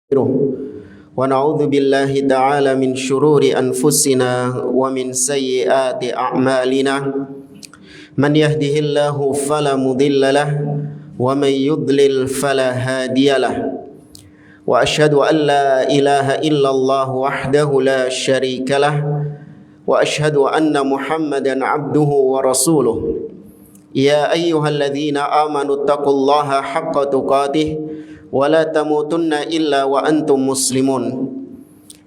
ونعوذ بالله تعالى من شرور أنفسنا ومن سيئات أعمالنا من يهده الله فلا مضل له ومن يضلل فلا هادي له وأشهد أن لا إله إلا الله وحده لا شريك له وأشهد أن محمدا عبده ورسوله يا أيها الذين آمنوا اتقوا الله حق تقاته ولا تموتن إلا وأنتم مسلمون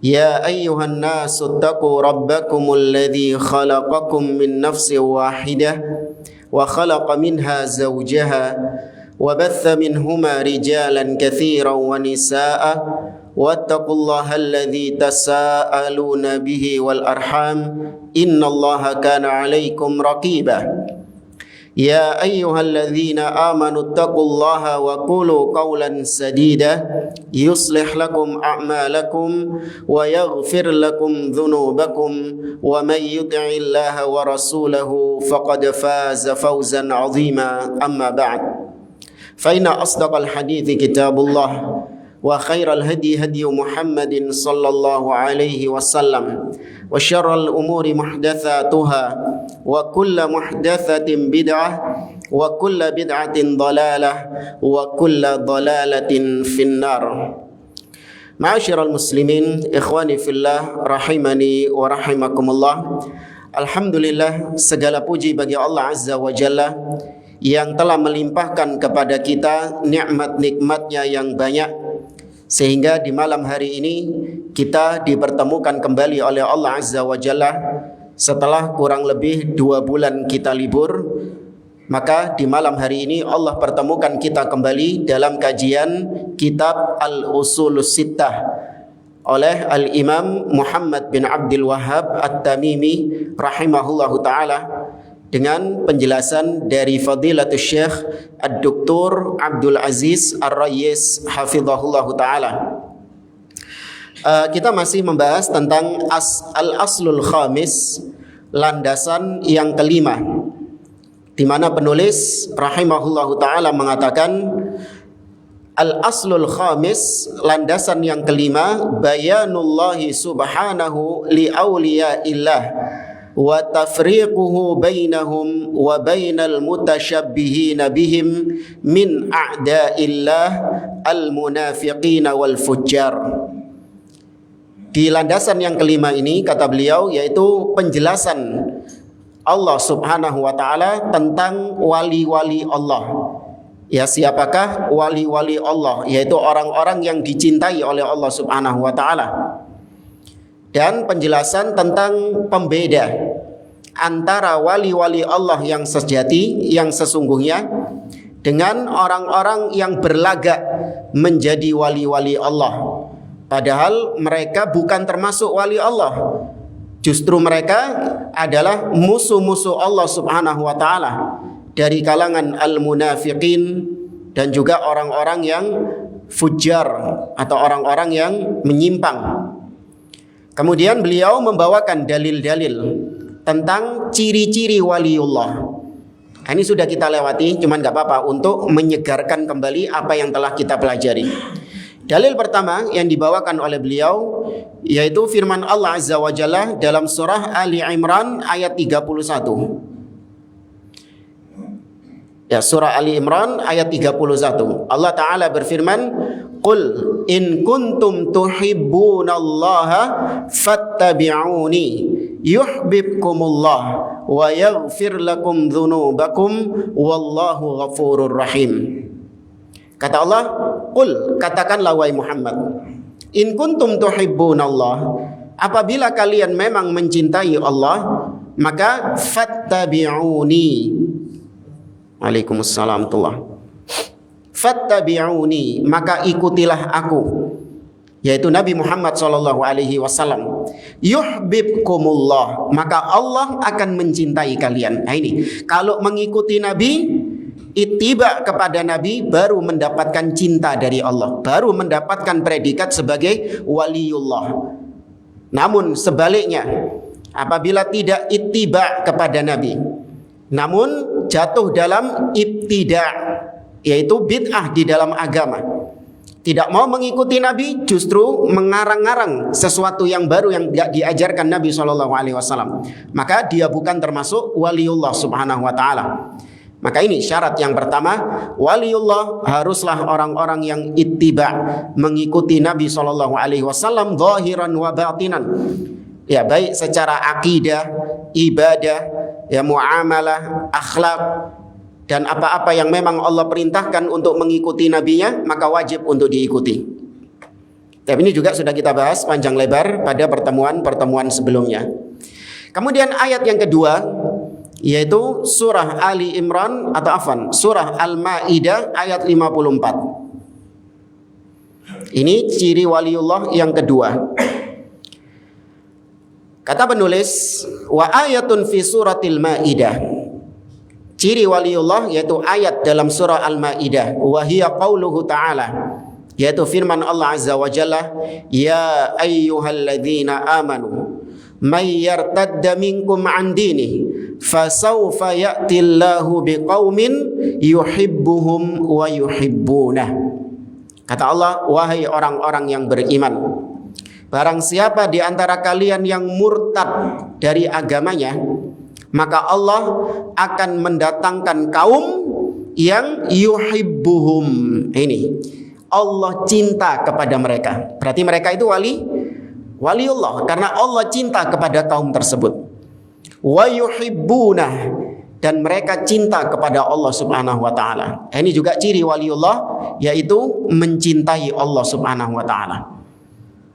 يا أيها الناس اتقوا ربكم الذي خلقكم من نفس واحدة وخلق منها زوجها وبث منهما رجالا كثيرا ونساء واتقوا الله الذي تساءلون به والأرحام إن الله كان عليكم رقيبا يا أيها الذين آمنوا اتقوا الله وقولوا قولا سديدا يصلح لكم أعمالكم ويغفر لكم ذنوبكم ومن يطع الله ورسوله فقد فاز فوزا عظيما أما بعد فإن أصدق الحديث كتاب الله وخير الهدي هدي محمد صلى الله عليه وسلم وشر الأمور محدثاتها وكل محدثة بدعة وكل بدعة ضلالة وكل ضلالة في النار. Ma'asyiral muslimin, ikhwani fillah, rahimani wa rahimakumullah. Alhamdulillah, segala puji bagi Allah Azza wa Jalla yang telah melimpahkan kepada kita nikmat-nikmatnya yang banyak, sehingga di malam hari ini kita dipertemukan kembali oleh Allah Azza wa Jalla setelah kurang lebih 2 bulan kita libur. Maka di malam hari ini Allah pertemukan kita kembali dalam kajian kitab Al-Usulus Sittah oleh Al-Imam Muhammad bin Abdul Wahhab At-Tamimi rahimahullahu ta'ala, dengan penjelasan dari Fadilatul Syekh Ad-Doktor Abdul Aziz Ar-Rayyis hafizahullahu ta'ala. Kita masih membahas tentang al-aslul khamis, landasan yang kelima, di mana penulis rahimahullahu ta'ala mengatakan al-aslul khamis, landasan yang kelima, bayanullahi subhanahu li awliyaillah wa tafriquhu bainahum wa bainal mutasyabbihina bihim min a'da'illah al-munafiqina wal fujjar. Di landasan yang kelima ini, kata beliau, yaitu penjelasan Allah subhanahu wa ta'ala tentang wali-wali Allah. Ya, siapakah wali-wali Allah? Yaitu orang-orang yang dicintai oleh Allah subhanahu wa ta'ala. Dan penjelasan tentang pembeda antara wali-wali Allah yang sejati, yang sesungguhnya, dengan orang-orang yang berlagak menjadi wali-wali Allah, padahal mereka bukan termasuk wali Allah. Justru mereka adalah musuh-musuh Allah subhanahu wa ta'ala, dari kalangan al-munafiqin dan juga orang-orang yang fujar atau orang-orang yang menyimpang. Kemudian beliau membawakan dalil-dalil tentang ciri-ciri waliullah. Ini sudah kita lewati, cuman gak apa-apa untuk menyegarkan kembali apa yang telah kita pelajari. Dalil pertama yang dibawakan oleh beliau yaitu firman Allah Azza wa Jalla dalam surah Ali Imran ayat 31. Ya, surah Ali Imran ayat 31. Allah Ta'ala berfirman, "Qul in kuntum tuhibbunallaha fattabi'uni yuhibbukumullah wa yaghfir lakum dhunubakum wallahu ghafurur rahim." Kata Allah, "Qul," katakanlah wahai Muhammad, "in kuntum tuhibbunallah," apabila kalian memang mencintai Allah, maka fattabi'uni. Waalaikumsalam warahmatullahi. Fattabi'uni, maka ikutilah aku, yaitu Nabi Muhammad SAW. Yuhibbukumullah, maka Allah akan mencintai kalian. Nah ini, kalau mengikuti Nabi, ittiba kepada Nabi, baru mendapatkan cinta dari Allah, baru mendapatkan predikat sebagai waliullah. Namun sebaliknya, apabila tidak ittiba kepada Nabi, namun jatuh dalam ibtida', yaitu bid'ah di dalam agama, Tidak mau mengikuti Nabi, justru mengarang-arang sesuatu yang baru yang tidak diajarkan Nabi SAW. Maka dia bukan termasuk waliullah subhanahu wa ta'ala. Maka ini syarat yang pertama, waliullah haruslah orang-orang yang ittiba, mengikuti Nabi SAW zahiran wa batinan. Ya, baik secara akidah, ibadah, ya muamalah, akhlak, dan apa-apa yang memang Allah perintahkan untuk mengikuti nabinya, maka wajib untuk diikuti. Tapi ini juga sudah kita bahas panjang lebar pada pertemuan-pertemuan sebelumnya. Kemudian ayat yang kedua, yaitu surah Ali Imran surah Al-Maidah ayat 54. Ini ciri waliullah yang kedua. Kata penulis, wa ayatun fi suratil Maidah. Ciri waliullah yaitu ayat dalam surah Al-Maidah, wa hiya qauluhu ta'ala, yaitu firman Allah Azza wa Jalla, ya ayyuhalladzina amanu may yartadda minkum an dinihi fasawfa ya'tillahu biqaumin yuhibbuhum wa yuhibbunah. Kata Allah, wahai orang-orang yang beriman, barang siapa di antara kalian yang murtad dari agamanya, maka Allah akan mendatangkan kaum yang yuhibbuhum. Ini Allah cinta kepada mereka. Berarti mereka itu waliullah karena Allah cinta kepada kaum tersebut. Wa yuhibbunah, dan mereka cinta kepada Allah Subhanahu wa taala. Ini juga ciri waliullah, yaitu mencintai Allah Subhanahu wa taala.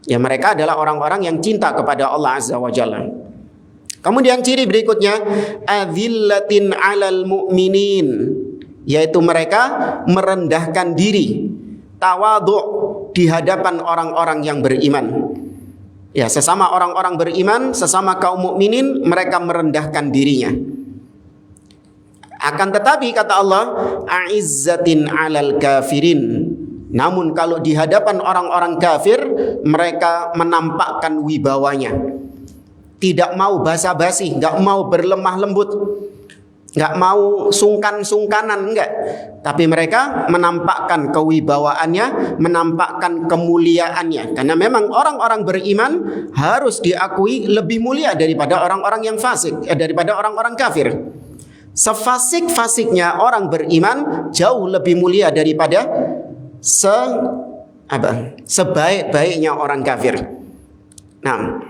Ya, mereka adalah orang-orang yang cinta kepada Allah Azza wa Jalla. Kemudian ciri berikutnya, adzillatin 'alal mu'minin, yaitu mereka merendahkan diri, tawadhu di hadapan orang-orang yang beriman. Ya, sesama orang-orang beriman, sesama kaum mukminin, mereka merendahkan dirinya. Akan tetapi kata Allah, a'izzatin 'alal kafirin. Namun kalau di hadapan orang-orang kafir, mereka menampakkan wibawanya. Tidak mau basa-basi, nggak mau berlemah lembut, nggak mau sungkan-sungkanan, enggak. Tapi mereka menampakkan kewibawaannya, menampakkan kemuliaannya. Karena memang orang-orang beriman harus diakui lebih mulia daripada orang-orang yang fasik, daripada orang-orang kafir. Sefasik-fasiknya orang beriman jauh lebih mulia daripada sebaik-baiknya orang kafir. Nah,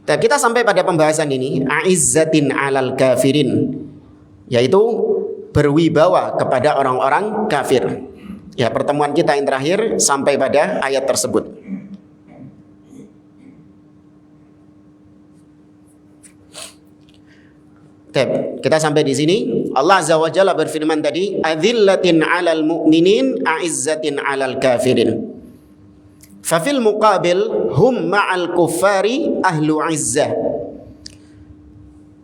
dan kita sampai pada pembahasan ini, a'izzatin 'alal kafirin, yaitu berwibawa kepada orang-orang kafir. Ya, pertemuan kita yang terakhir sampai pada ayat tersebut. Kita sampai di sini. Allah Azza wa Jalla berfirman tadi, adzillatin 'alal mu'minin, a'izzatin 'alal kafirin. Fafil muqabil hum ma'al kuffari ahlu izzah.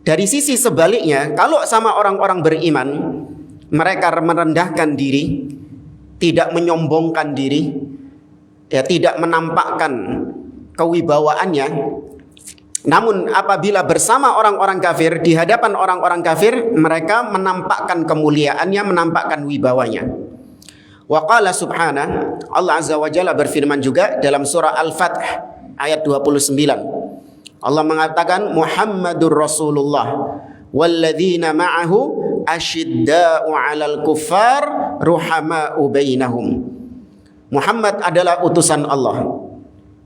Dari sisi sebaliknya, kalau sama orang-orang beriman, mereka merendahkan diri, tidak menyombongkan diri, ya, tidak menampakkan kewibawaannya. Namun apabila bersama orang-orang kafir, di hadapan orang-orang kafir, mereka menampakkan kemuliaannya, menampakkan wibawanya. Wa qala subhanahu, Allah Azza wa Jalla berfirman juga dalam surah Al-Fath ayat 29. Allah mengatakan, Muhammadur Rasulullah walladzina ma'ahu asyidda'u 'alal kuffar ruhama'u bainahum. Muhammad adalah utusan Allah,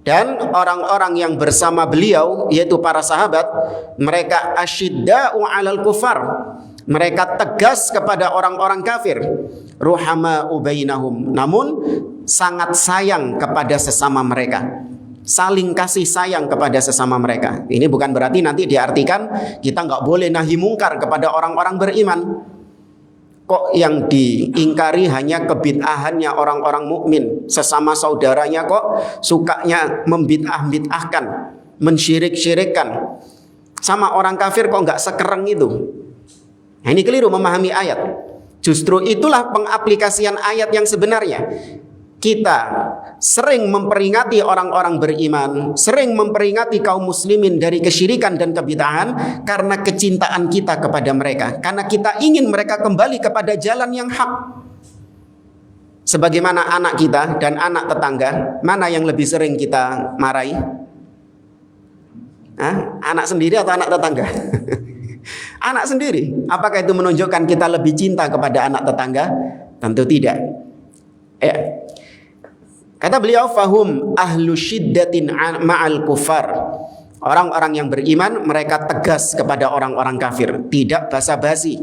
dan orang-orang yang bersama beliau, yaitu para sahabat, mereka asyidda'u 'alal kuffar, mereka tegas kepada orang-orang kafir, ruhama'u bainahum, namun sangat sayang kepada sesama mereka, saling kasih sayang kepada sesama mereka. Ini bukan berarti nanti diartikan kita nggak boleh nahi mungkar kepada orang-orang beriman. Kok yang diingkari hanya kebid'ahannya orang-orang mukmin, sesama saudaranya kok sukanya membid'ah-bid'ahkan, mensyirik-syirikkan. Sama orang kafir kok nggak sekereng itu. Nah, ini keliru memahami ayat. Justru itulah pengaplikasian ayat yang sebenarnya. Kita sering memperingati orang-orang beriman, sering memperingati kaum muslimin dari kesyirikan dan kebid'ahan karena kecintaan kita kepada mereka, karena kita ingin mereka kembali kepada jalan yang hak. Sebagaimana anak kita dan anak tetangga, mana yang lebih sering kita marahi? Anak sendiri atau anak tetangga? Anak sendiri. Apakah itu menunjukkan kita lebih cinta kepada anak tetangga? Tentu tidak. Ya. Kata beliau, fahum ahlu syiddatin ma'al kufar. Orang-orang yang beriman, mereka tegas kepada orang-orang kafir. Tidak basa-basi,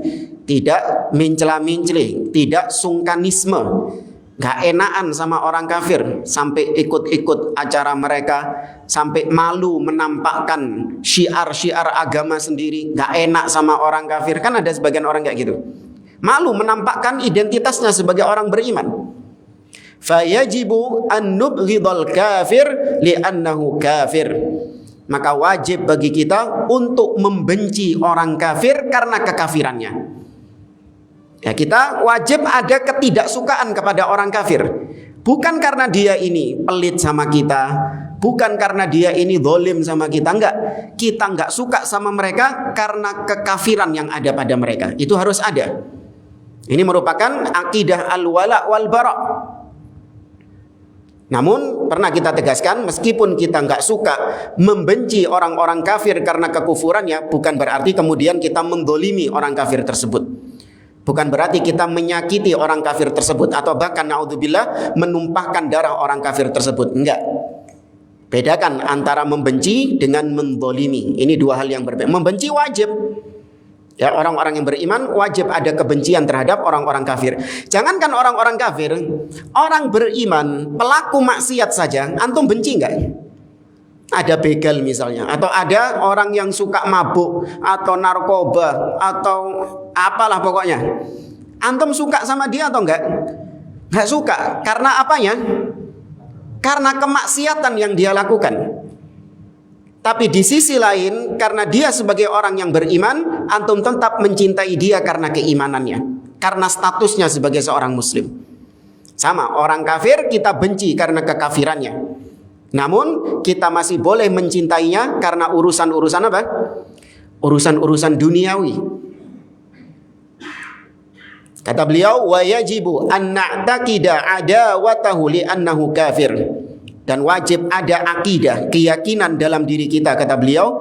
tidak mencela-mencela, tidak sungkanisme. Gak enakan sama orang kafir, sampai ikut-ikut acara mereka, sampai malu menampakkan syiar-syiar agama sendiri. Gak enak sama orang kafir. Kan ada sebagian orang kayak gitu, malu menampakkan identitasnya sebagai orang beriman. Fayajibu an nubghidal kafir li'annahu kafir. Maka wajib bagi kita untuk membenci orang kafir karena kekafirannya. Ya, kita wajib ada ketidaksukaan kepada orang kafir. Bukan karena dia ini pelit sama kita, bukan karena dia ini zalim sama kita, enggak. Kita enggak suka sama mereka karena kekafiran yang ada pada mereka. Itu harus ada. Ini merupakan akidah al-wala wal bara'. Namun pernah kita tegaskan, meskipun kita enggak suka membenci orang-orang kafir karena kekufurannya, bukan berarti kemudian kita mendolimi orang kafir tersebut. Bukan berarti kita menyakiti orang kafir tersebut, atau bahkan naudzubillah menumpahkan darah orang kafir tersebut. Enggak. Bedakan antara membenci dengan mendolimi. Ini dua hal yang berbeda. Membenci wajib. Ya, orang-orang yang beriman wajib ada kebencian terhadap orang-orang kafir. Jangankan orang-orang kafir, orang beriman, pelaku maksiat saja, antum benci enggak? Ada begal misalnya, atau ada orang yang suka mabuk, atau narkoba, atau apalah pokoknya. Antum suka sama dia atau enggak? Enggak suka. Karena apanya? Karena kemaksiatan yang dia lakukan. Tapi di sisi lain, karena dia sebagai orang yang beriman, antum tetap mencintai dia karena keimanannya, karena statusnya sebagai seorang muslim. Sama, orang kafir kita benci karena kekafirannya. Namun kita masih boleh mencintainya karena urusan-urusan apa? Urusan-urusan duniawi. Kata beliau, wa yajibu an na'taqida adawatahu li'annahu kafir. Dan wajib ada akidah, keyakinan dalam diri kita, kata beliau,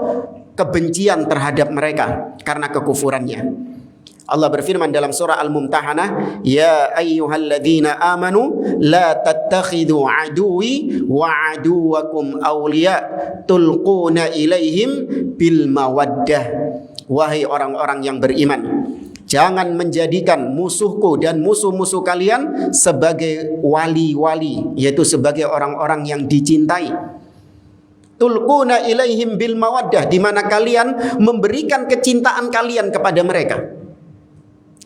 kebencian terhadap mereka karena kekufurannya. Allah berfirman dalam surah Al-Mumtahanah, ya ayyuhalladzina amanu la tattakhidhu aduwi wa aduwakum awliya tulquna ilaihim bil mawaddah. Wahai orang-orang yang beriman, jangan menjadikan musuhku dan musuh-musuh kalian sebagai wali-wali, yaitu sebagai orang-orang yang dicintai. Tulquna ilaihim bil mawaddah, di mana kalian memberikan kecintaan kalian kepada mereka.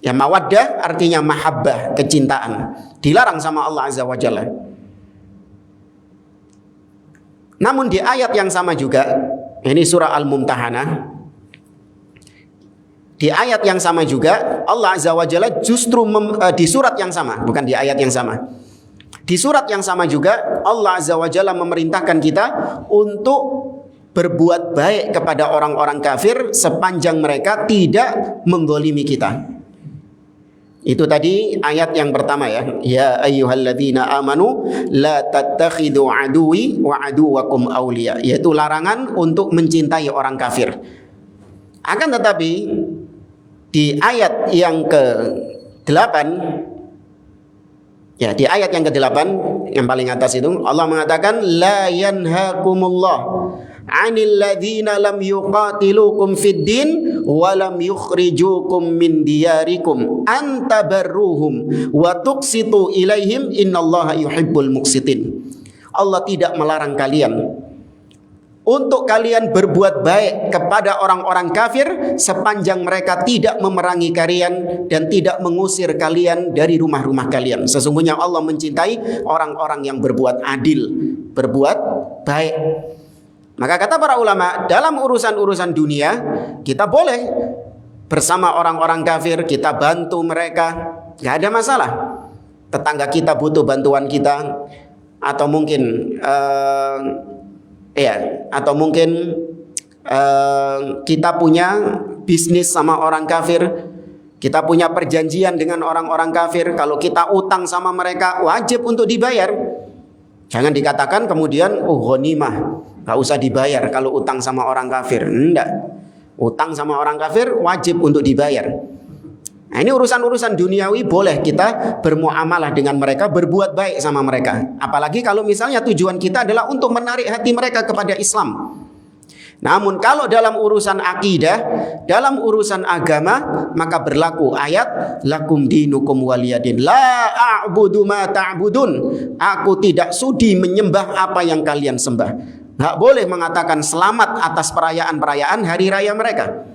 Ya, mawaddah artinya mahabbah, kecintaan. Dilarang sama Allah Azza wa Jalla. Namun di ayat yang sama juga, ini surah Al-Mumtahanah, di ayat yang sama juga Allah Azza wa Jalla justru di surat yang sama, bukan di ayat yang sama. Di surat yang sama juga Allah Azza wa Jalla memerintahkan kita untuk berbuat baik kepada orang-orang kafir sepanjang mereka tidak menzalimi kita. Itu tadi ayat yang pertama ya. Ya ayyuhalladzina amanu la tattakhidhu aduwi wa aduwakum awliya, yaitu larangan untuk mencintai orang kafir. Akan tetapi di ayat yang ke-8, ya, di ayat yang ke-8 yang paling atas itu Allah mengatakan la yanhakumullah 'anil ladzina lam yuqatilukum fid din wa lam yukhrijukum min diyarikum an tabarruhum wa tuqsitu ilaihim innallaha yuhibbul muqsitin. Allah tidak melarang kalian untuk kalian berbuat baik kepada orang-orang kafir sepanjang mereka tidak memerangi kalian dan tidak mengusir kalian dari rumah-rumah kalian. Sesungguhnya Allah mencintai orang-orang yang berbuat adil, berbuat baik. Maka kata para ulama, dalam urusan-urusan dunia kita boleh bersama orang-orang kafir, kita bantu mereka, gak ada masalah. Tetangga kita butuh bantuan kita, atau mungkin kita punya bisnis sama orang kafir, Kita punya perjanjian dengan orang-orang kafir, kalau kita utang sama mereka wajib untuk dibayar. Jangan dikatakan kemudian ghanimah, gak usah dibayar kalau utang sama orang kafir. Enggak. Utang sama orang kafir wajib untuk dibayar. Nah, ini urusan-urusan duniawi boleh kita bermuamalah dengan mereka, berbuat baik sama mereka. Apalagi kalau misalnya tujuan kita adalah untuk menarik hati mereka kepada Islam. Namun kalau dalam urusan akidah, dalam urusan agama, maka berlaku ayat lakum dinukum waliyadin. La a'budu ma ta'budun. Aku tidak sudi menyembah apa yang kalian sembah. Nggak boleh mengatakan selamat atas perayaan-perayaan hari raya mereka.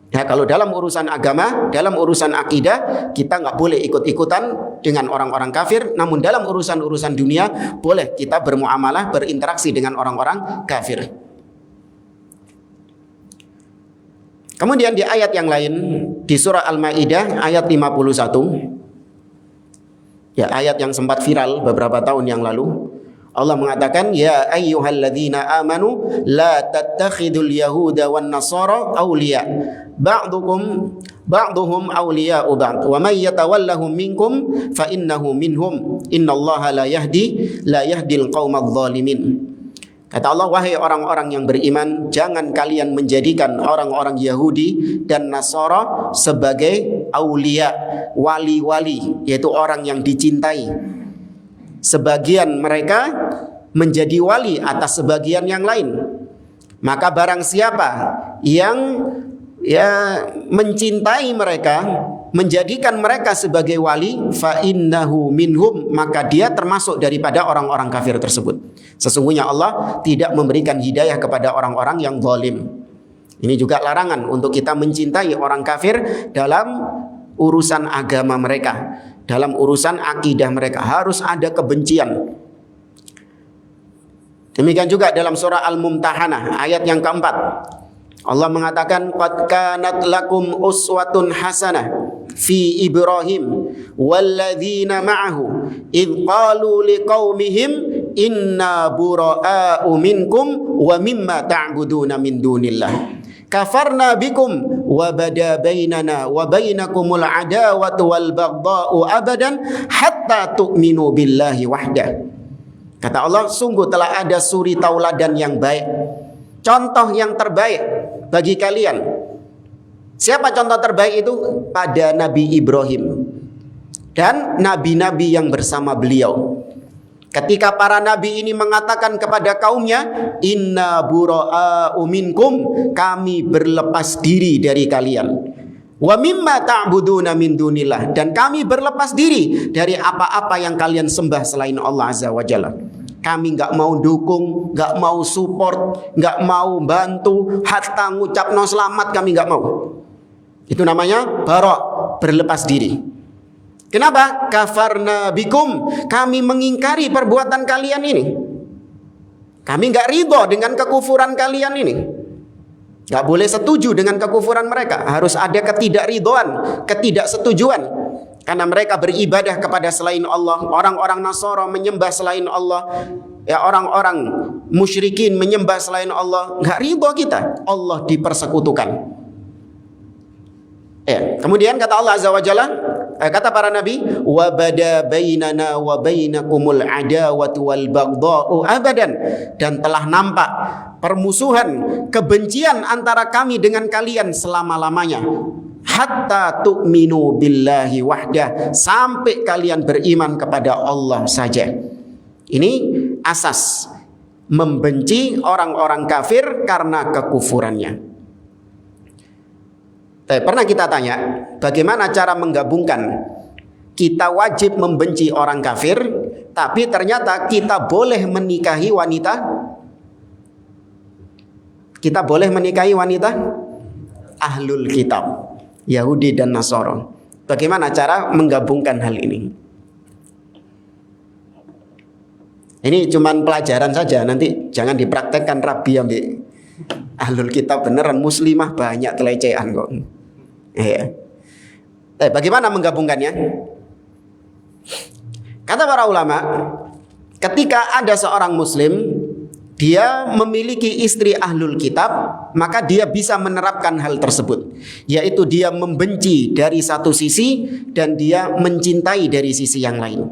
Ya, kalau dalam urusan agama, dalam urusan akidah, kita nggak boleh ikut-ikutan dengan orang-orang kafir. Namun dalam urusan-urusan dunia, boleh kita bermuamalah, berinteraksi dengan orang-orang kafir. Kemudian di ayat yang lain, di surah Al-Maidah ayat 51, ya ayat yang sempat viral beberapa tahun yang lalu, Allah mengatakan, ya ayyuhalladzina amanu la tattakhidul yahuda wan nasara awliya ba'duhum awliya'u ba'd wa may yatawallahum minkum fa innahu minhum innallaha la yahdil qaumadh dhalimin. Kata Allah, wahai orang-orang yang beriman, jangan kalian menjadikan orang-orang Yahudi dan Nasara sebagai aulia, wali-wali, yaitu orang yang dicintai. Sebagian mereka menjadi wali atas sebagian yang lain. Maka barang siapa yang mencintai mereka, menjadikan mereka sebagai wali, fa innahu minhum, maka dia termasuk daripada orang-orang kafir tersebut. Sesungguhnya Allah tidak memberikan hidayah kepada orang-orang yang zalim. Ini juga larangan untuk kita mencintai orang kafir dalam urusan agama mereka, dalam urusan akidah mereka. Harus ada kebencian. Demikian juga dalam surah Al-Mumtahanah ayat yang keempat, Allah mengatakan, qad kanat lakum uswatun hasanah fi Ibrahim walladzina ma'ahu idh qalu liqaumihim inna bura'a'u minkum wa mimma ta'buduna min dunillah kafarna bikum wa bada bainana wa bainakumul adawatu wal baghdha'u abadan hatta tu'minu billahi wahdah. Kata Allah, sungguh telah ada suri tauladan yang baik, contoh yang terbaik bagi kalian. Siapa contoh terbaik itu? Pada Nabi Ibrahim dan nabi-nabi yang bersama beliau. Ketika para nabi ini mengatakan kepada kaumnya, inna bura'a'u minkum, kami berlepas diri dari kalian. Wa mimma ta'buduna min dunillah, dan kami berlepas diri dari apa-apa yang kalian sembah selain Allah Azza wa Jalla. Kami nggak mau dukung, nggak mau support, nggak mau bantu, hatta ngucap no selamat kami nggak mau. Itu namanya bara', berlepas diri. Kenapa? Kafarna bikum, kami mengingkari perbuatan kalian ini. Kami nggak ridho dengan kekufuran kalian ini. Nggak boleh setuju dengan kekufuran mereka. Harus ada ketidakridhoan, ketidaksetujuan. Karena mereka beribadah kepada selain Allah. Orang-orang Nasara menyembah selain Allah. Ya, orang-orang musyrikin menyembah selain Allah. Nggak ridho kita, Allah dipersekutukan. Kemudian kata Allah Azza wa Jalla, kata para nabi, wa bada bainana wa bainakumul adawatu wal baghdha'u abadan, dan telah nampak permusuhan, kebencian antara kami dengan kalian selama-lamanya, hatta tu'minu billahi wahdah, sampai kalian beriman kepada Allah saja. Ini asas membenci orang-orang kafir karena kekufurannya. Pernah kita tanya, bagaimana cara menggabungkan kita wajib membenci orang kafir, tapi ternyata kita boleh menikahi wanita? Kita boleh menikahi wanita ahlul kitab, Yahudi dan Nasara. Bagaimana cara menggabungkan hal ini? Ini cuman pelajaran saja, nanti jangan dipraktekkan rabi ambil ahlul kitab beneran, muslimah banyak telecehan kok. Bagaimana menggabungkannya? Kata para ulama, ketika ada seorang muslim dia memiliki istri ahlul kitab, maka dia bisa menerapkan hal tersebut, yaitu dia membenci dari satu sisi dan dia mencintai dari sisi yang lain.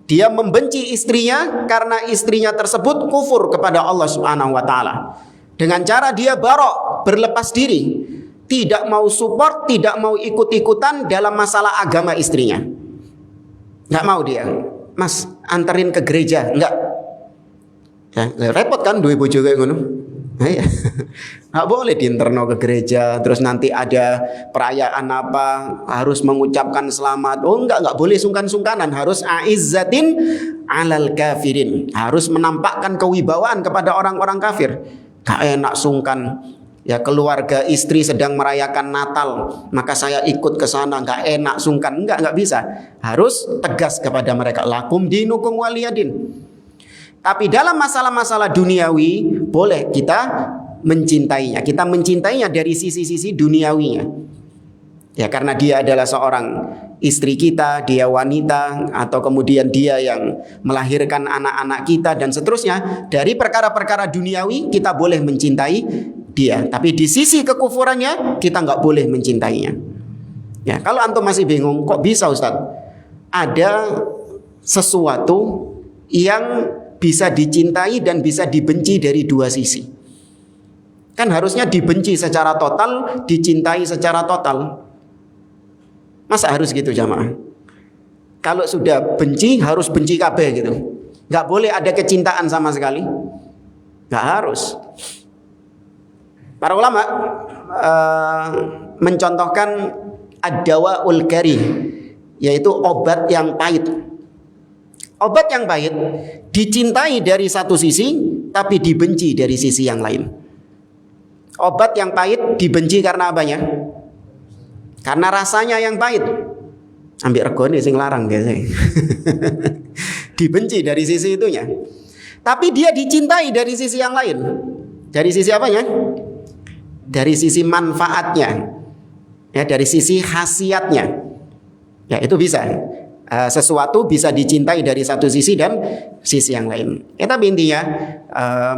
Dia membenci istrinya karena istrinya tersebut kufur kepada Allah Subhanahu wa taala. Dengan cara dia barok, berlepas diri, tidak mau support, tidak mau ikut-ikutan dalam masalah agama istrinya. Nggak mau dia. Mas, anterin ke gereja, enggak. Ya, repot kan duwe bojo kayak ngono. Nah, ya. Nggak boleh diinterno ke gereja, terus nanti ada perayaan apa harus mengucapkan selamat. Oh enggak boleh sungkan-sungkanan, harus aizzatin alal kafirin, harus menampakkan kewibawaan kepada orang-orang kafir. Gak enak sungkan. Ya, keluarga istri sedang merayakan Natal, maka saya ikut ke sana, nggak enak sungkan. Enggak bisa. Harus tegas kepada mereka, lakum dinukum waliyadin. Tapi dalam masalah-masalah duniawi boleh kita mencintainya. Kita mencintainya dari sisi-sisi duniawinya. Ya, karena dia adalah seorang istri kita, dia wanita, atau kemudian dia yang melahirkan anak-anak kita dan seterusnya. Dari perkara-perkara duniawi kita boleh mencintai dia. Tapi di sisi kekufurannya kita nggak boleh mencintainya. Ya, kalau antum masih bingung, kok bisa Ustadz? Ada sesuatu yang bisa dicintai dan bisa dibenci dari dua sisi. Kan harusnya dibenci secara total, dicintai secara total. Masa harus gitu jamaah? Kalau sudah benci, harus benci kabeh gitu. Gak boleh ada kecintaan sama sekali. Gak harus. Para ulama mencontohkan ad-dawaul karih, yaitu obat yang pahit. Obat yang pahit dicintai dari satu sisi, tapi dibenci dari sisi yang lain. Obat yang pahit dibenci karena apanya? Karena rasanya yang pahit. Ambil regone sing larang biasanya. Dibenci dari sisi itunya. Tapi dia dicintai dari sisi yang lain. Dari sisi apanya? Dari sisi manfaatnya. Ya, dari sisi khasiatnya. Ya, itu bisa. Sesuatu bisa dicintai dari satu sisi dan sisi yang lain. Ya, tapi intinya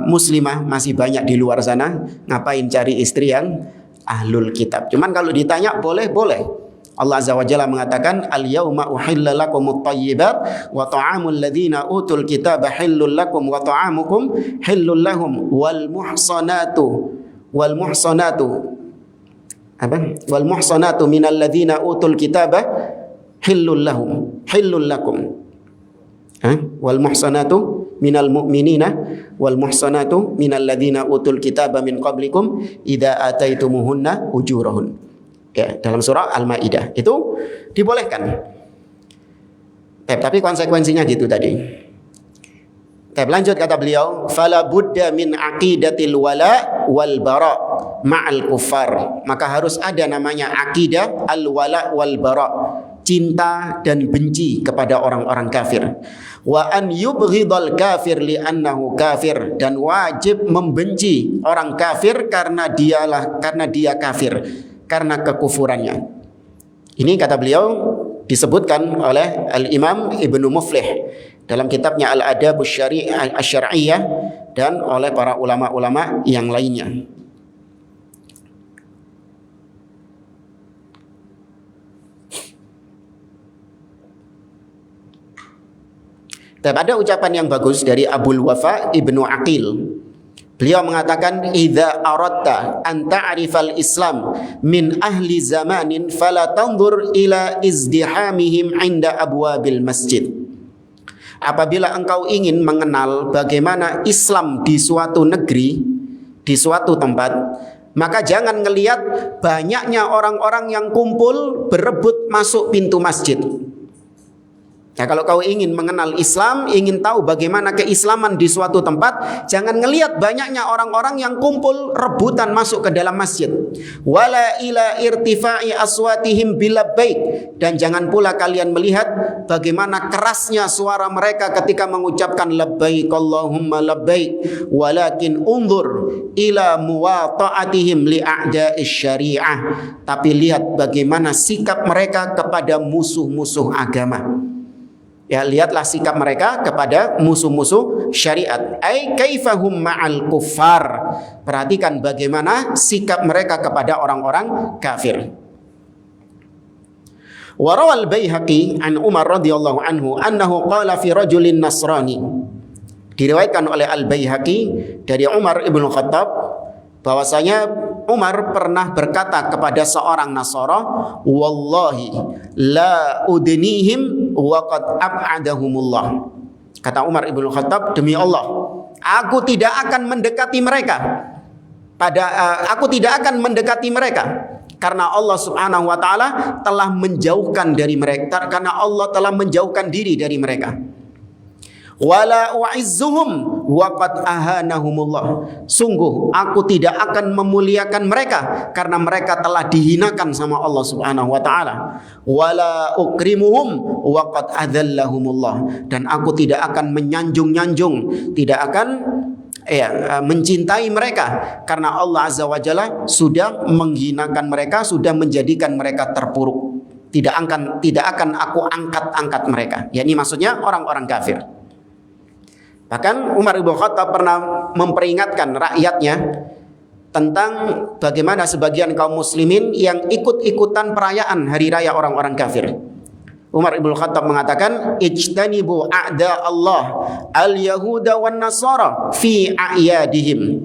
muslimah masih banyak di luar sana. Ngapain cari istri yang ahlul kitab? Cuman kalau ditanya boleh. Allah Azza wa Jalla mengatakan al-yauma uhilla lakumut thayyibat wa ta'amul ladzina utul kitaba hillul lakum wa ta'amukum hillul lahum wal muhsanatu minal ladzina utul kitaba hillul lakum wal muhsanatu minal mu'minina wal muhsanatu minal ladzina utul kitaba min qablikum idza ataitumuhunna ujurahun. Ya, dalam surah Al-Maidah itu dibolehkan. Tapi konsekuensinya gitu tadi. Lanjut kata beliau, fala budda min aqidatil wala wal bara ma'al kuffar. Maka harus ada namanya aqidah al-wala wal bara, cinta dan benci kepada orang-orang kafir. Wa an yubghidal kafir li'annahu kafir, dan wajib membenci orang kafir karena dia kafir, karena kekufurannya. Ini kata beliau disebutkan oleh Al-Imam Ibnu Muflih dalam kitabnya Al-Adabus Syar'iyyah dan oleh para ulama-ulama yang lainnya. Dan ada ucapan yang bagus dari Abul Wafa Ibnu Aqil. Beliau mengatakan, idza aradta an ta'rifal Islam min ahli zamanin fala tanzur ila izdihamihim 'inda abwabil masjid. Apabila engkau ingin mengenal bagaimana Islam di suatu negeri, di suatu tempat, maka jangan ngelihat banyaknya orang-orang yang kumpul berebut masuk pintu masjid. Nah, kalau kau ingin mengenal Islam, ingin tahu bagaimana keislaman di suatu tempat, jangan ngelihat banyaknya orang-orang yang kumpul rebutan masuk ke dalam masjid. Wala ila irtifa'i aswatihim bilabbaik, dan jangan pula kalian melihat bagaimana kerasnya suara mereka ketika mengucapkan labbaik Allahumma labbaik, walakin unzur ila muwata'atihim li'a'da'is syari'ah. Tapi lihat bagaimana sikap mereka kepada musuh-musuh agama. Ya, lihatlah sikap mereka kepada musuh-musuh syariat. Ai kaifahum ma'al kuffar. Perhatikan bagaimana sikap mereka kepada orang-orang kafir. Wa rawal Baihaqi an Umar radhiyallahu anhu annahu qala fi rajulin nasrani. Diriwayatkan oleh Al-Baihaqi dari Umar ibn Khattab bahwasanya Umar pernah berkata kepada seorang Nasara, wallahi la udnihim wa qad ab'adahumullah. Kata Umar ibn Khattab, demi Allah, aku tidak akan mendekati mereka. Aku tidak akan mendekati mereka karena Allah Subhanahu wa taala telah menjauhkan dari mereka, karena Allah telah menjauhkan diri dari mereka. Wala u'izzuhum wa qad ahanahumullah. Sungguh aku tidak akan memuliakan mereka karena mereka telah dihinakan sama Allah Subhanahu wa taala. Wala ukrimuhum wa qad adzallahumullah. Dan aku tidak akan menyanjung-nyanjung, tidak akan mencintai mereka karena Allah Azza wa Jalla sudah menghinakan mereka, sudah menjadikan mereka terpuruk. Tidak akan aku angkat mereka. Ya, ini maksudnya orang-orang kafir. Bahkan Umar ibn Khattab pernah memperingatkan rakyatnya tentang bagaimana sebagian kaum muslimin yang ikut-ikutan perayaan hari raya orang-orang kafir. Umar ibn Khattab mengatakan, ijtanibu a'da Allah al-yahuda wan nasara fi a'yadihim.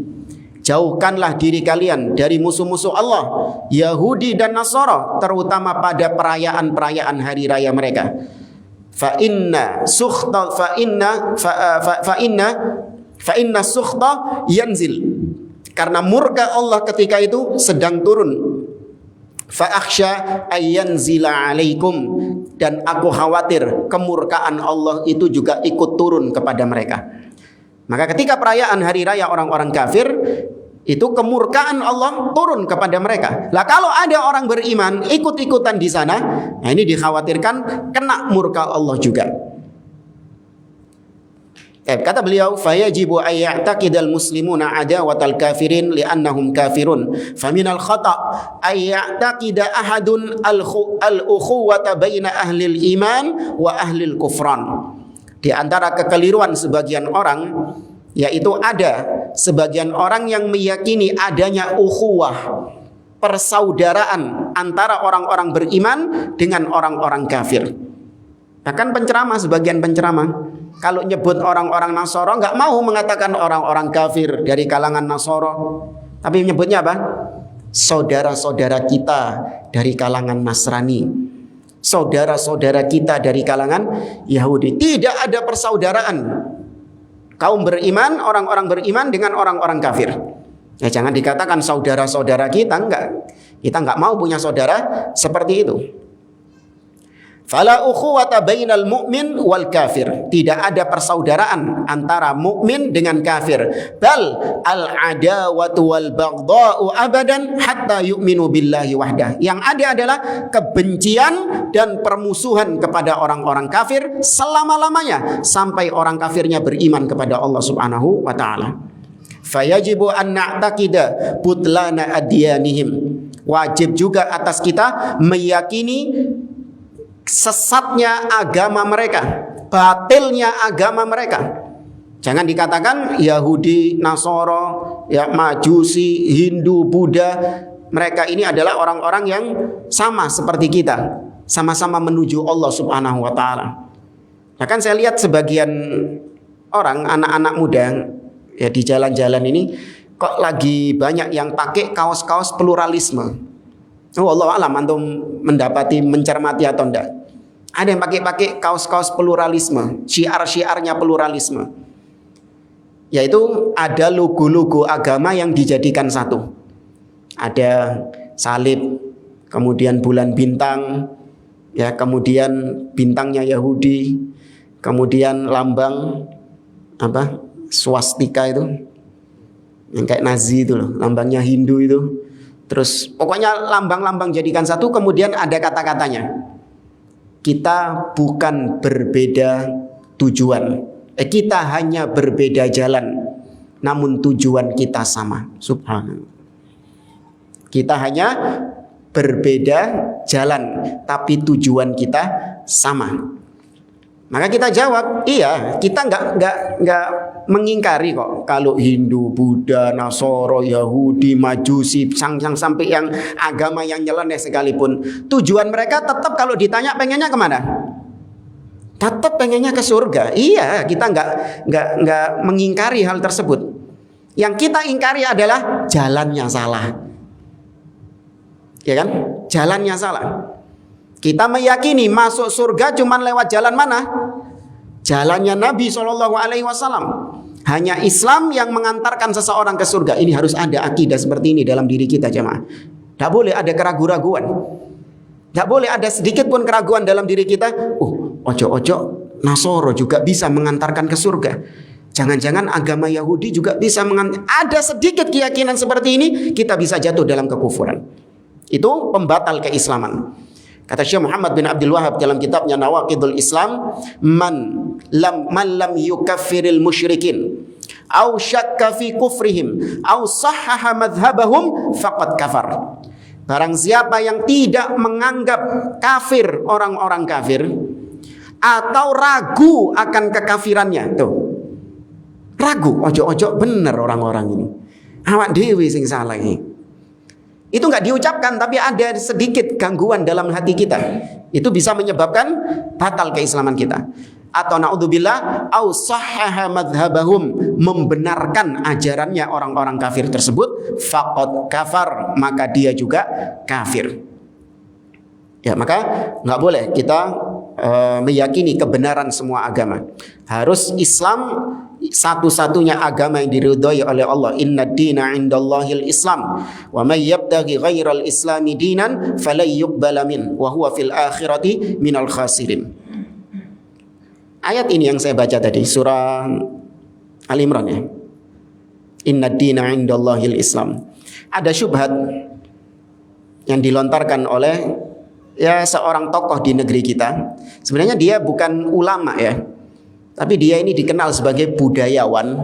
Jauhkanlah diri kalian dari musuh-musuh Allah, Yahudi dan Nasara, terutama pada perayaan-perayaan hari raya mereka. Fa inna sukhta yanzil, karena murka Allah ketika itu sedang turun. Fa akhsha ayyanzila alaikum, dan aku khawatir kemurkaan Allah itu juga ikut turun kepada mereka. Maka ketika perayaan hari raya orang-orang kafir itu kemurkaan Allah turun kepada mereka. Lah kalau ada orang beriman ikut-ikutan di sana, nah ini dikhawatirkan kena murka Allah juga. Kata beliau, fayajibu ayya'taqidal muslimuna adawatal kafirin li'annahum kafirun. Faminal khata' ayya'taqida ahadun al-ukhuwata baina ahlil iman wa ahlil kufran. Di antara kekeliruan sebagian orang, yaitu ada sebagian orang yang meyakini adanya ukhuwah, persaudaraan antara orang-orang beriman dengan orang-orang kafir. Bahkan penceramah, sebagian penceramah kalau nyebut orang-orang Nasara nggak mau mengatakan orang-orang kafir dari kalangan Nasara, tapi menyebutnya apa? Saudara-saudara kita dari kalangan Nasrani, saudara-saudara kita dari kalangan Yahudi. Tidak ada persaudaraan kaum beriman, orang-orang beriman dengan orang-orang kafir. Ya, jangan dikatakan saudara-saudara kita, enggak. Kita enggak mau punya saudara seperti itu. Fala ukhuwata bainal mu'min wal kafir. Tidak ada persaudaraan antara mukmin dengan kafir. Bal al adawatu wal baghdha'u abadan hatta yu'minu billahi wahdah. Yang ada adalah kebencian dan permusuhan kepada orang-orang kafir selama-lamanya sampai orang kafirnya beriman kepada Allah Subhanahu wa taala. Fayajibu an na'taqida butlana adyanihim. Wajib juga atas kita meyakini sesatnya agama mereka, batilnya agama mereka. Jangan dikatakan Yahudi, Nasara, ya Majusi, Hindu, Buddha, mereka ini adalah orang-orang yang sama seperti kita, sama-sama menuju Allah Subhanahu wa taala. Bahkan saya lihat sebagian orang, anak-anak muda ya di jalan-jalan ini kok lagi banyak yang pakai kaos-kaos pluralisme. Oh, Allah alam antum mendapati mencermati atau enggak. Ada yang pakai kaos-kaos pluralisme, syiar-syiarnya pluralisme. Yaitu ada logo-logo agama yang dijadikan satu. Ada salib, kemudian bulan bintang, ya, kemudian bintangnya Yahudi, kemudian lambang apa? Swastika itu. Yang kayak Nazi itu loh, lambangnya Hindu itu. Terus pokoknya lambang-lambang jadikan satu, kemudian ada kata-katanya. Kita bukan berbeda tujuan. Kita hanya berbeda jalan, namun tujuan kita sama. Subhanallah. Kita hanya berbeda jalan, tapi tujuan kita sama. Maka kita jawab, iya, kita nggak mengingkari kok kalau Hindu, Buddha, Nasoro, Yahudi, Majusi, sampai yang agama yang nyeleneh sekalipun, tujuan mereka tetap kalau ditanya pengennya kemana? Tetap pengennya ke surga. Iya, kita nggak mengingkari hal tersebut. Yang kita ingkari adalah jalannya salah. Ya kan? Jalannya salah. Kita meyakini masuk surga cuma lewat jalan mana? Jalannya Nabi SAW. Hanya Islam yang mengantarkan seseorang ke surga. Ini harus ada akidah seperti ini dalam diri kita, jemaah. Tidak boleh ada keraguan-raguan. Tidak boleh ada sedikit pun keraguan dalam diri kita. Ojo-ojo Nasoro juga bisa mengantarkan ke surga. Jangan-jangan agama Yahudi juga bisa mengantarkan. Ada sedikit keyakinan seperti ini, kita bisa jatuh dalam kekufuran. Itu pembatal keislaman. Kata Syekh Muhammad bin Abdul Wahab dalam kitabnya Nawaqidul Islam, man lam yukaffiril musyrikin au syakka fi kufrihim au sahhaha madhhabahum faqad kafar. Barang siapa yang tidak menganggap kafir orang-orang kafir atau ragu akan kekafirannya, tuh. Ragu, ojo-ojo bener orang-orang ini. Awak dewi sing salah ini. Itu nggak diucapkan, tapi ada sedikit gangguan dalam hati kita. Itu bisa menyebabkan batal keislaman kita. Atau naudzubillah, au sahhaha madhhabahum, membenarkan ajarannya orang-orang kafir tersebut, faqad kafar, maka dia juga kafir. Ya, maka nggak boleh kita meyakini kebenaran semua agama. Harus Islam satu-satunya agama yang diridhai oleh Allah. Inna dina indallahil Islam wa may yabtaghi ghairal islami dinan falan yuqbala min wa huwa fil akhirati minal khasirin. Ayat ini yang saya baca tadi, surah Al-Imran ya. Inna dina indallahil Islam. Ada syubhat yang dilontarkan oleh seorang tokoh di negeri kita. Sebenarnya dia bukan ulama ya, tapi dia ini dikenal sebagai budayawan,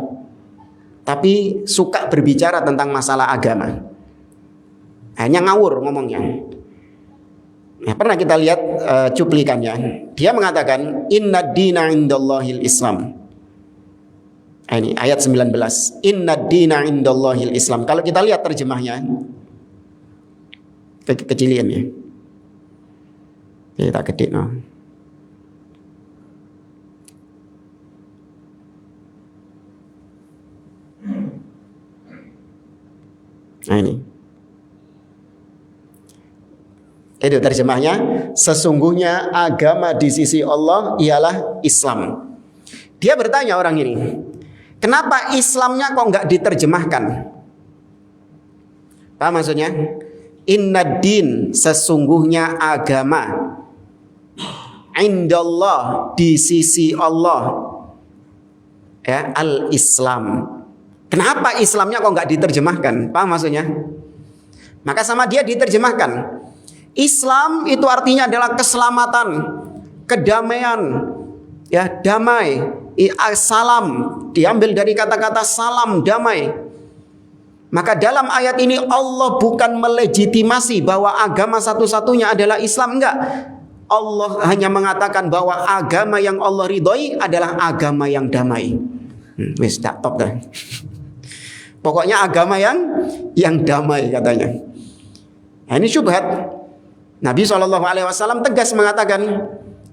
tapi suka berbicara tentang masalah agama. Hanya ngawur ngomongnya. Nah, pernah kita lihat cuplikannya. Dia mengatakan inna dina indallahil Islam. Ini ayat 19. Inna dina indallahil Islam. Kalau kita lihat terjemahnya, kecilin ya. Kita gede no. Nah ini. Itu terjemahnya, sesungguhnya agama di sisi Allah ialah Islam. Dia bertanya orang ini, kenapa Islamnya kok nggak diterjemahkan? Apa maksudnya? Inna din, sesungguhnya agama, indallah, di sisi Allah, ya, al-Islam. Kenapa Islamnya kok nggak diterjemahkan? Paham maksudnya? Maka sama dia diterjemahkan. Islam itu artinya adalah keselamatan, kedamaian, ya, damai, salam, diambil dari kata-kata salam, damai. Maka dalam ayat ini Allah bukan melegitimasi bahwa agama satu-satunya adalah Islam, enggak. Allah hanya mengatakan bahwa agama yang Allah ridhoi adalah agama yang damai. Wis tak top dah. Pokoknya agama yang damai katanya. Nah, ini syubhat. Nabi SAW tegas mengatakan,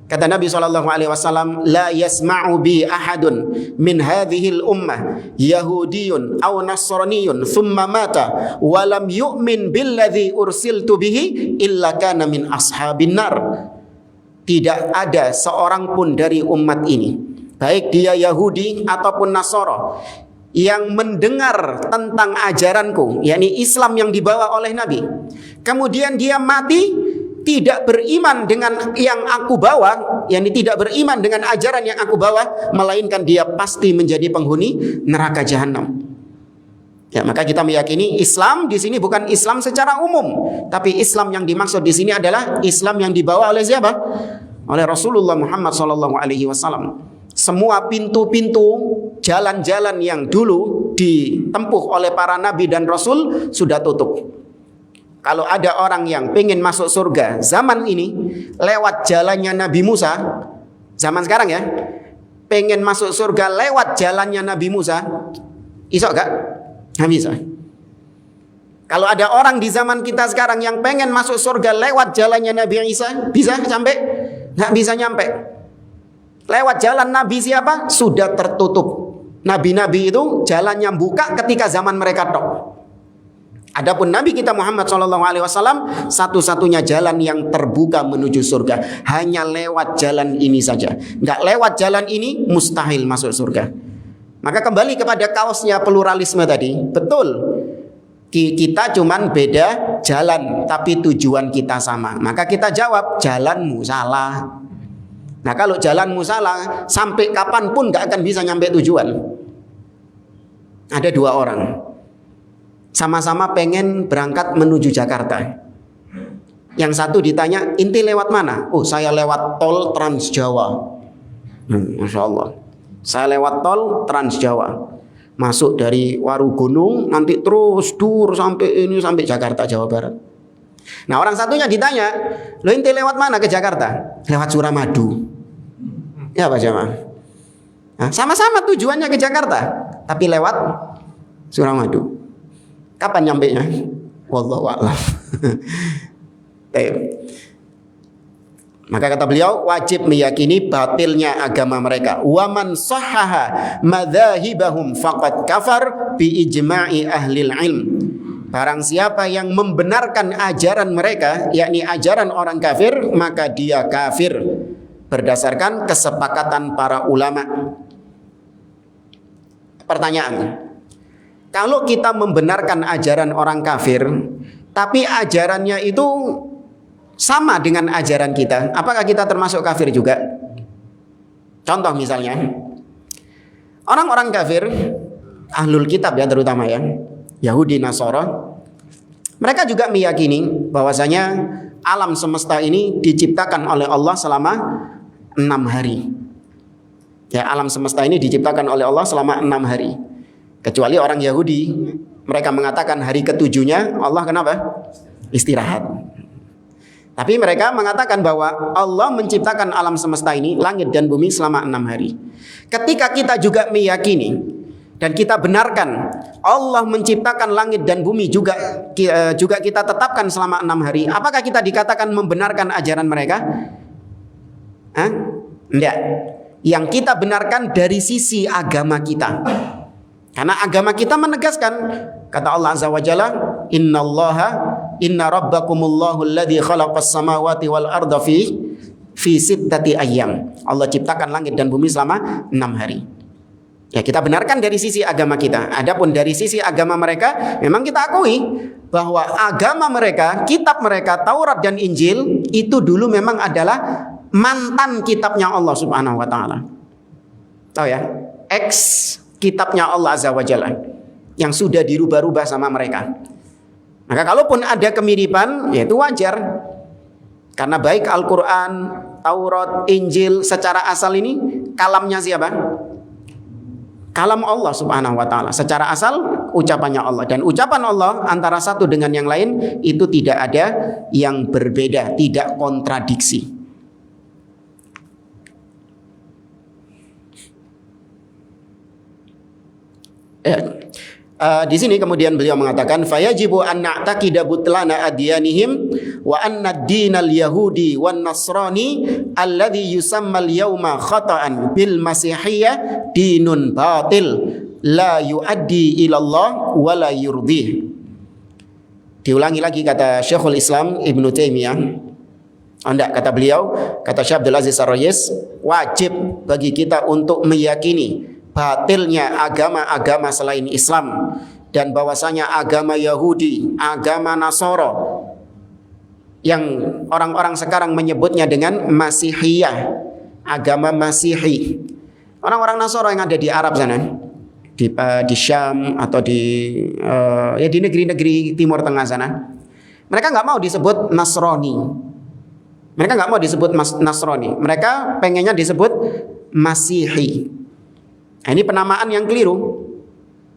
kata Nabi SAW, la yasma'u bi ahadun min hadhil ummah yahudiyun aw nasraniyun thumma mata wa lam yu'min billadhi ursiltu bihi illa kana min ashabin nar. Tidak ada seorang pun dari umat ini, baik dia Yahudi ataupun Nasara, yang mendengar tentang ajaranku, yakni Islam yang dibawa oleh Nabi, kemudian dia mati tidak beriman dengan yang aku bawa, yakni tidak beriman dengan ajaran yang aku bawa, melainkan dia pasti menjadi penghuni neraka jahanam. Ya, maka kita meyakini Islam di sini bukan Islam secara umum, tapi Islam yang dimaksud di sini adalah Islam yang dibawa oleh siapa? Oleh Rasulullah Muhammad SAW. Semua pintu-pintu jalan-jalan yang dulu ditempuh oleh para nabi dan rasul sudah tutup. Kalau ada orang yang pengen masuk surga zaman ini lewat jalannya Nabi Musa, Zaman sekarang ya, pengen masuk surga lewat jalannya Nabi Musa, iso gak? Nggak bisa. Kalau ada orang di zaman kita sekarang yang pengen masuk surga lewat jalannya Nabi Isa, bisa sampai? Nggak bisa nyampe. Lewat jalan Nabi siapa? Sudah tertutup. Nabi-nabi itu jalannya buka ketika zaman mereka tok. Adapun Nabi kita Muhammad SAW, satu-satunya jalan yang terbuka menuju surga. Hanya lewat jalan ini saja. Nggak lewat jalan ini, mustahil masuk surga. Maka kembali kepada kaosnya pluralisme tadi. Betul, kita cuman beda jalan, tapi tujuan kita sama. Maka kita jawab, jalanmu salah. Nah kalau jalanmu salah, sampai kapanpun gak akan bisa nyampe tujuan. Ada dua orang, sama-sama pengen berangkat menuju Jakarta. Yang satu ditanya, inti lewat mana? Oh, saya lewat tol Trans Jawa. Masya Allah, saya lewat tol Trans Jawa. Masuk dari Warugunung, nanti terus dur sampai Jakarta, Jawa Barat. Nah orang satunya ditanya, lo inti lewat mana ke Jakarta? Lewat Suramadu. Ya Pak Jamaah. Nah, sama-sama tujuannya ke Jakarta, tapi lewat Suramadu. Kapan nyampenya? Wallahu a'lam. Maka kata beliau, wajib meyakini batilnya agama mereka. Wa man sahhaha madzahibahum faqad kafar bi ijma'i ahlil ilm. Barang siapa yang membenarkan ajaran mereka, yakni ajaran orang kafir, maka dia kafir berdasarkan kesepakatan para ulama. Pertanyaan, kalau kita membenarkan ajaran orang kafir, tapi ajarannya itu sama dengan ajaran kita, apakah kita termasuk kafir juga? Contoh misalnya, orang-orang kafir, ahlul kitab ya terutama ya, Yahudi, Nasara, mereka juga meyakini bahwasanya alam semesta ini diciptakan oleh Allah selama 6 hari. Ya, alam semesta ini diciptakan oleh Allah selama 6 hari. Kecuali orang Yahudi, mereka mengatakan hari ketujuhnya Allah kenapa? Istirahat. Tapi mereka mengatakan bahwa Allah menciptakan alam semesta ini, langit dan bumi selama 6 hari. Ketika kita juga meyakini dan kita benarkan Allah menciptakan langit dan bumi juga kita tetapkan selama 6 hari, apakah kita dikatakan membenarkan ajaran mereka? Enggak. Yang kita benarkan dari sisi agama kita. Karena agama kita menegaskan, kata Allah Azza wa Jalla, inna rabbakumullahu alladzi khalaqas samawati wal arda fi sittati ayyam. Allah ciptakan langit dan bumi selama 6 hari. Ya, kita benarkan dari sisi agama kita. Adapun dari sisi agama mereka, memang kita akui bahwa agama mereka, kitab mereka, Taurat dan Injil itu dulu memang adalah mantan kitabnya Allah Subhanahu wa taala. Tahu ya? Ex kitabnya Allah Azza wa Jalla yang sudah dirubah-rubah sama mereka. Maka kalaupun ada kemiripan, ya itu wajar. Karena baik Al-Qur'an, Taurat, Injil secara asal ini kalamnya siapa? Kalam Allah Subhanahu wa taala. Secara asal ucapannya Allah, dan ucapan Allah antara satu dengan yang lain itu tidak ada yang berbeda, tidak kontradiksi. Di sini kemudian beliau mengatakan fayajibu an na'taqida butlana adyanihim wa anna ad-dinal yahudi wan nasrani alladhi yusamma al-yawma khata'an bil masihiyyah dinun batil la yuaddi ila Allah wa la yurdih. Diulangi lagi kata Syekhul Islam Ibnu Taimiyah. Kata beliau, kata Syekh Abdul Aziz Ar-Rayis, wajib bagi kita untuk meyakini batilnya agama-agama selain Islam, dan bahwasanya agama Yahudi, agama Nasara yang orang-orang sekarang menyebutnya dengan Masihiyah, agama Masihi. Orang-orang Nasara yang ada di Arab sana, di Syam atau di negeri-negeri Timur Tengah sana, mereka nggak mau disebut Nasrani. Mereka nggak mau disebut Nasrani. Mereka pengennya disebut Masihi. Nah, ini penamaan yang keliru.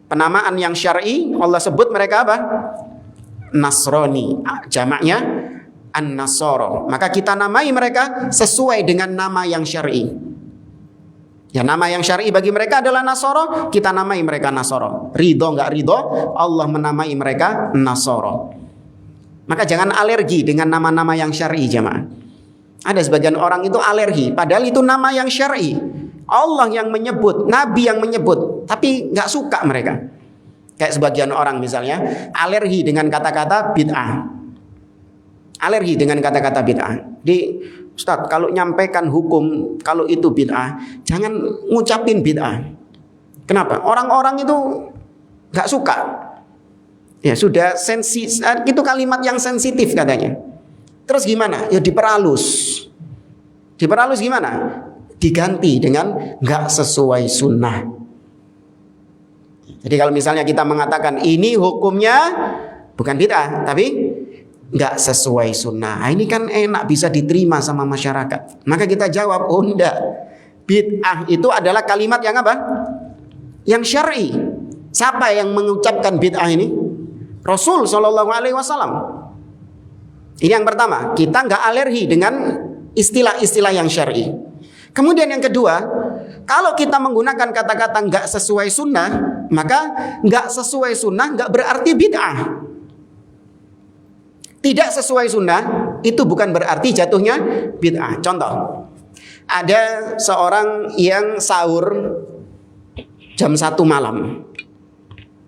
Penamaan yang syar'i, Allah sebut mereka apa? Nasrani. Jamaknya An-Nasara. Maka kita namai mereka sesuai dengan nama yang syar'i. Ya, nama yang syar'i bagi mereka adalah Nasoro, kita namai mereka Nasoro. Ridho nggak ridho, Allah menamai mereka Nasoro. Maka jangan alergi dengan nama-nama yang syar'i, jemaah. Ada sebagian orang itu alergi, padahal itu nama yang syar'i. Allah yang menyebut, Nabi yang menyebut, tapi nggak suka mereka. Kayak sebagian orang misalnya alergi dengan kata-kata bid'ah. Alergi dengan kata-kata bid'ah. Ustaz, kalau nyampaikan hukum, kalau itu bid'ah, jangan ngucapin bid'ah. Kenapa? Orang-orang itu gak suka. Ya sudah, itu kalimat yang sensitif katanya. Terus gimana? Ya diperhalus. Diperhalus gimana? Diganti dengan gak sesuai sunnah. Jadi kalau misalnya kita mengatakan ini hukumnya bukan bid'ah, tapi nggak sesuai sunnah. Nah, ini kan enak, bisa diterima sama masyarakat. Maka kita jawab, oh enggak. Bid'ah itu adalah kalimat yang apa? Yang syar'i. Siapa yang mengucapkan bid'ah ini? Rasul Shallallahu Alaihi Wasallam. Ini yang pertama. Kita nggak alergi dengan istilah-istilah yang syar'i. Kemudian yang kedua, kalau kita menggunakan kata-kata nggak sesuai sunnah, maka nggak sesuai sunnah nggak berarti bid'ah. Tidak sesuai sunnah itu bukan berarti jatuhnya bid'ah. Contoh, ada seorang yang sahur jam 1 malam.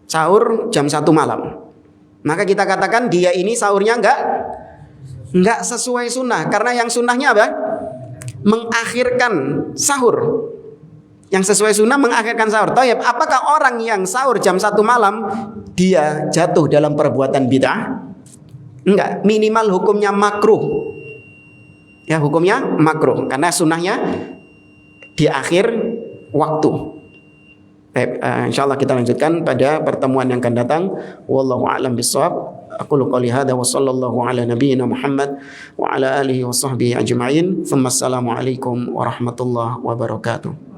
Sahur jam 1 malam. Maka kita katakan dia ini sahurnya enggak sesuai sunnah. Karena yang sunnahnya apa? Mengakhirkan sahur. Yang sesuai sunnah mengakhirkan sahur. Tayyib, apakah orang yang sahur jam 1 malam dia jatuh dalam perbuatan bid'ah? Enggak, minimal hukumnya makruh. Ya, hukumnya makruh karena sunnahnya di akhir waktu. Insyaallah kita lanjutkan pada pertemuan yang akan datang. Wallahu a'lam bishawab. Aqulu qouli hadza wa sallallahu ala nabiyyina Muhammad wa ala alihi wa sahbihi ajma'in. Assalamu alaikum warahmatullahi wabarakatuh.